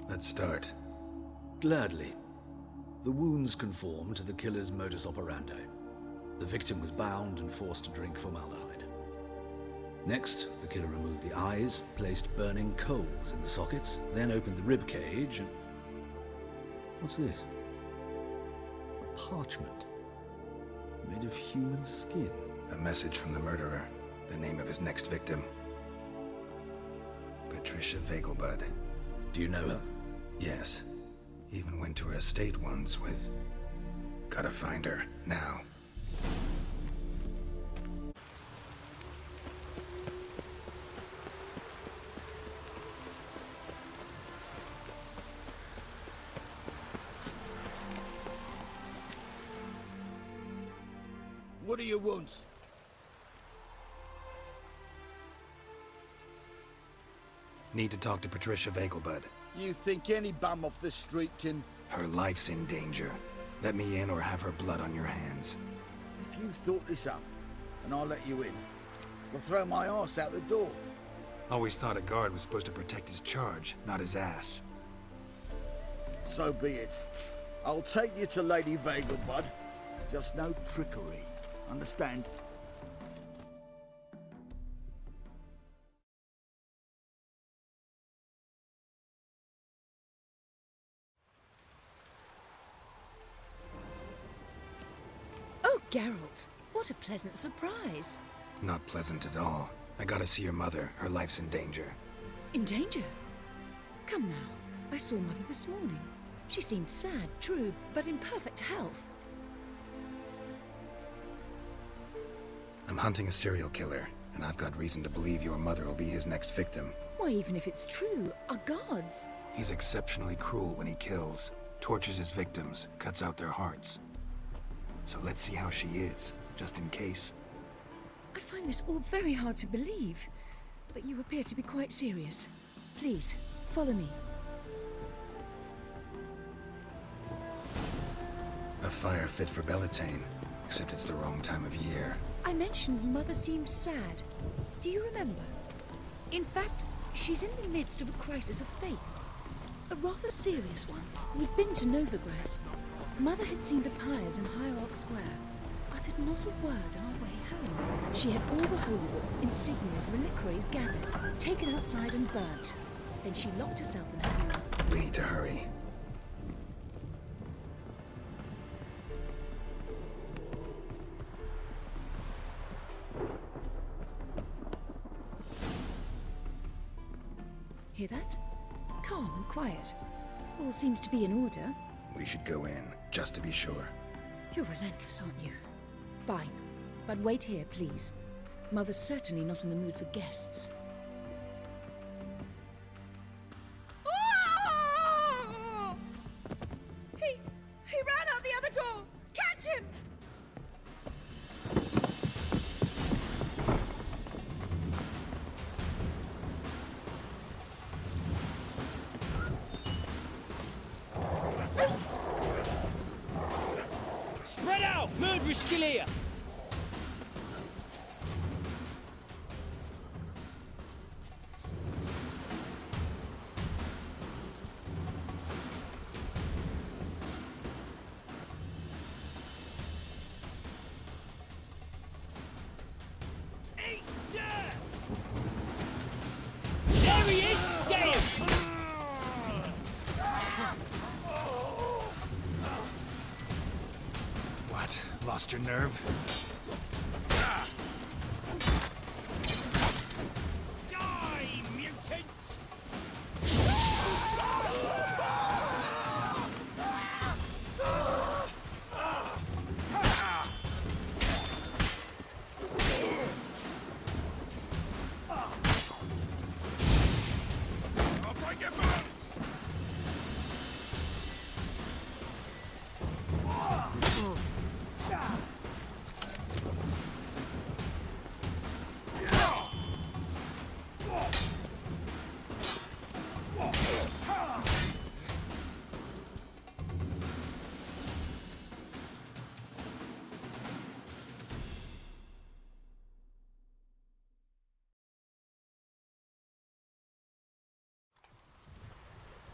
Let's start. Gladly. The wounds conform to the killer's modus operandi. The victim was bound and forced to drink formaldehyde. Next, the killer removed the eyes, placed burning coals in the sockets, then opened the rib cage and... What's this? A parchment. Made of human skin. A message from the murderer. The name of his next victim. Patricia Vegabud. Do you know her? Yes. Even went to her estate once with... Gotta find her, now. What do you want? Need to talk to Patricia Vegabud. You think any bum off the street can... Her life's in danger. Let me in or have her blood on your hands. If you thought this up, and I'll let you in, I'll throw my arse out the door. Always thought a guard was supposed to protect his charge, not his ass. So be it. I'll take you to Lady Vegabud. Just no trickery. Understand? Oh, Geralt, what a pleasant surprise. Not pleasant at all. I gotta see your mother. Her life's in danger. In danger? Come now. I saw Mother this morning. She seemed sad, true, but in perfect health. I'm hunting a serial killer, and I've got reason to believe your mother will be his next victim. Why, even if it's true, our gods. He's exceptionally cruel when he kills, tortures his victims, cuts out their hearts. So let's see how she is, just in case. I find this all very hard to believe, but you appear to be quite serious. Please, follow me. A fire fit for Bellatane, except it's the wrong time of year. I mentioned Mother seemed sad. Do you remember? In fact, She's in the midst of a crisis of faith. A rather serious one. We'd been to Novigrad. Mother had seen the pyres in Hierarch Square, uttered not a word on our way home. She had all the holy books, insignias, reliquaries gathered, taken outside and burnt. Then she locked herself in her room. We need to hurry. Hear that? Calm and quiet. All seems to be in order. We should go in, just to be sure. You're relentless, aren't you? Fine. But wait here, please. Mother's certainly not in the mood for guests. He ran out the other door! Catch him! Spread out! Murderer's still here! There he is! Get him! What? Lost your nerve? Die, mutants! I'll break your bones!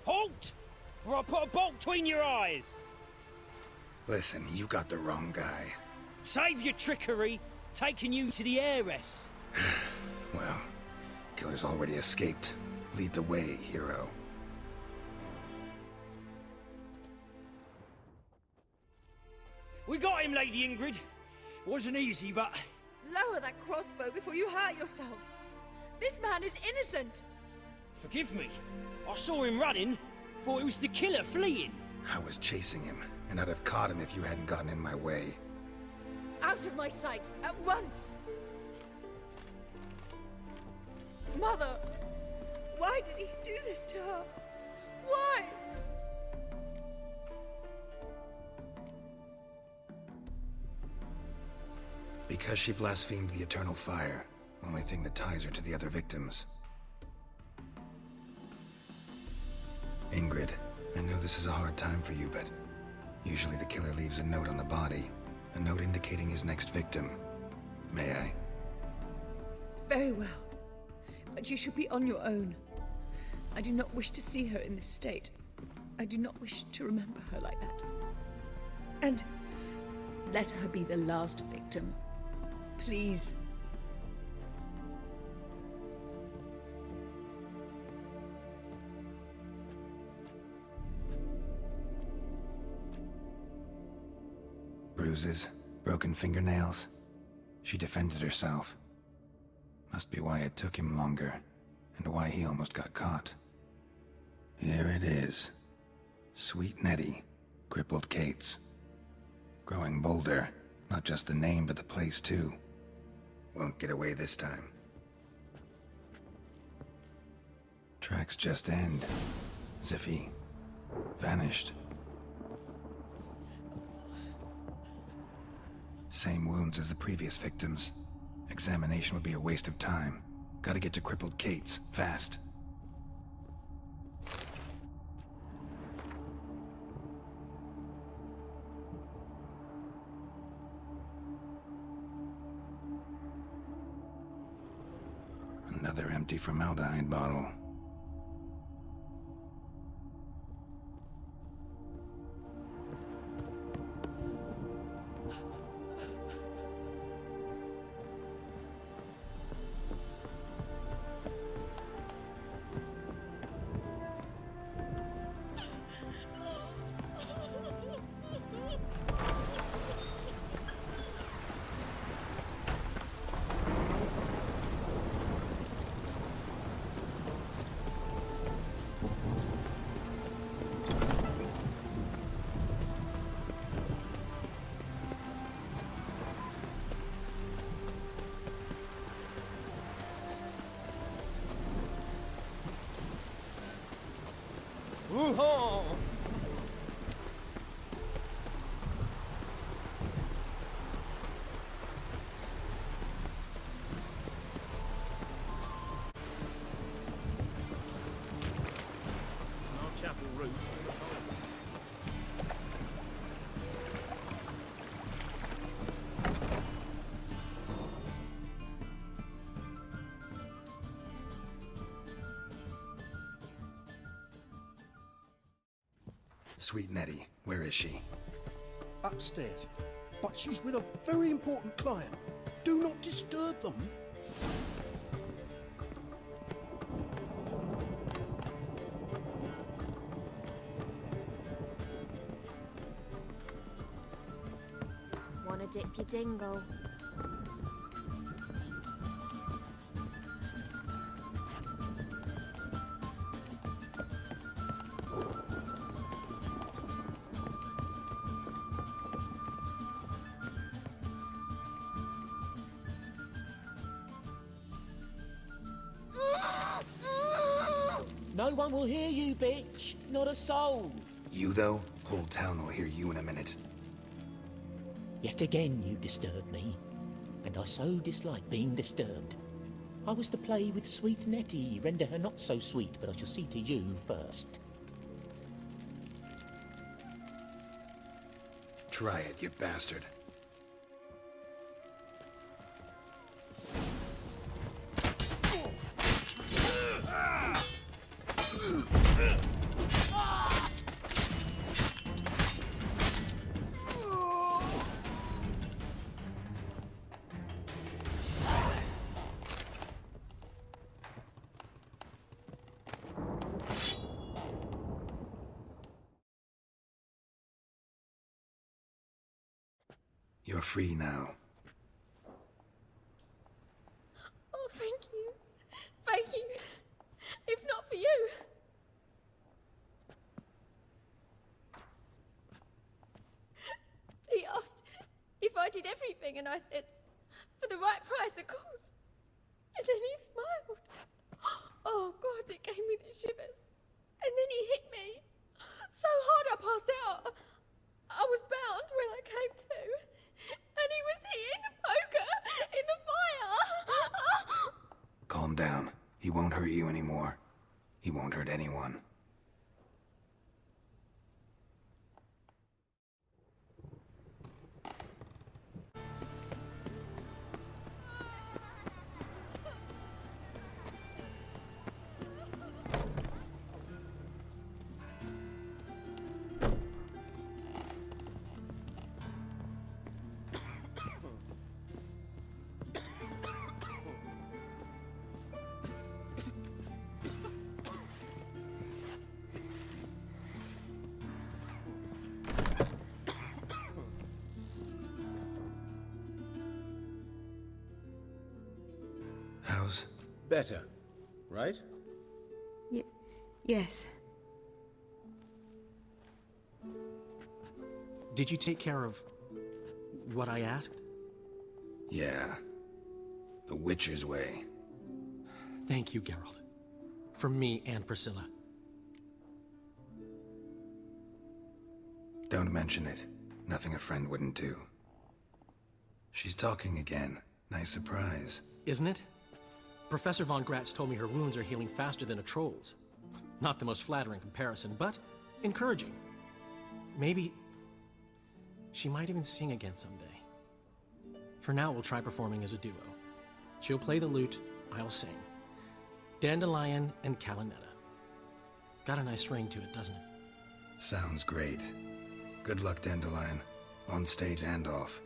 Halt! For I put a bolt between your eyes! Listen, you got the wrong guy. Save your trickery, taking you to the heiress. Well, killer's already escaped. Lead the way, hero. We got him, Lady Ingrid. Wasn't easy, but... Lower that crossbow before you hurt yourself. This man is innocent. Forgive me. I saw him running. Thought it was the killer fleeing. I was chasing him, and I'd have caught him if you hadn't gotten in my way. Out of my sight, at once! Mother! Why did he do this to her? Why? Because she blasphemed the eternal fire. Only thing that ties her to the other victims. Ingrid, I know this is a hard time for you, but usually the killer leaves a note on the body. A note indicating his next victim. May I? Very well. But you should be on your own. I do not wish to see her in this state. I do not wish to remember her like that. And let her be the last victim. Please. Bruises, broken fingernails. She defended herself. Must be why it took him longer, and why he almost got caught. Here it is. Sweet Nettie, crippled Kate's. Growing bolder, not just the name but the place too. Won't get away this time. Tracks just end, as if he vanished. Same wounds as the previous victims. Examination would be a waste of time. Gotta get to crippled Kate's, fast. Another empty formaldehyde bottle. Woo-haw! Our chapel roof. Sweet Nettie, where is she? Upstairs. But she's with a very important client. Do not disturb them. Wanna dip your dingle? No one will hear you, bitch. Not a soul. You, though? Whole town will hear you in a minute. Yet again you disturb me, and I so dislike being disturbed. I was to play with sweet Nettie, render her not so sweet, but I shall see to you first. Try it, you bastard. You're free now. Oh, thank you. Thank you. If not for you. He asked if I did everything, and I said, for the right price, of course. And then he smiled. Oh, God, it gave me the shivers. And then he hit me. So hard I passed out. I was bound when I came to. And he was hitting the poker in the fire. Calm down. He won't hurt you anymore. He won't hurt anyone. How's... Better, right? Yes. Did you take care of what I asked? Yeah. The Witcher's way. Thank you, Geralt. For me and Priscilla. Don't mention it. Nothing a friend wouldn't do. She's talking again. Nice surprise. Isn't it? Professor von Gratz told me her wounds are healing faster than a troll's. Not the most flattering comparison, but encouraging. Maybe she might even sing again someday. For now, we'll try performing as a duo. She'll play the lute, I'll sing. Dandelion and Calanetta. Got a nice ring to it, doesn't it? Sounds great. Good luck, Dandelion. On stage and off.